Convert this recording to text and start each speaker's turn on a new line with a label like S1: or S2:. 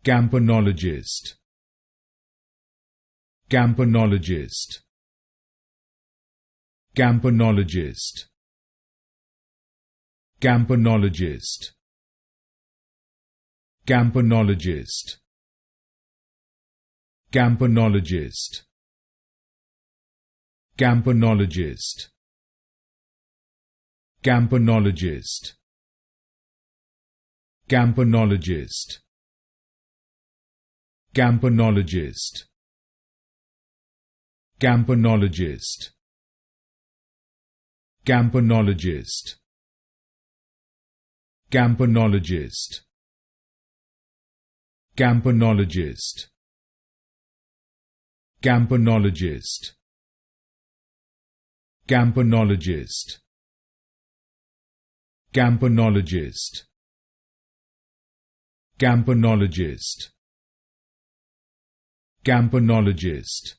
S1: Campanologist. Campanologist. Campanologist. Campanologist. Campanologist. Campanologist. Campanologist. Campanologist. Campanologist. Campanologist. Campanologist. Campanologist. Campanologist. Campanologist. Campanologist. Campanologist. Campanologist. Campanologist. Campanologist.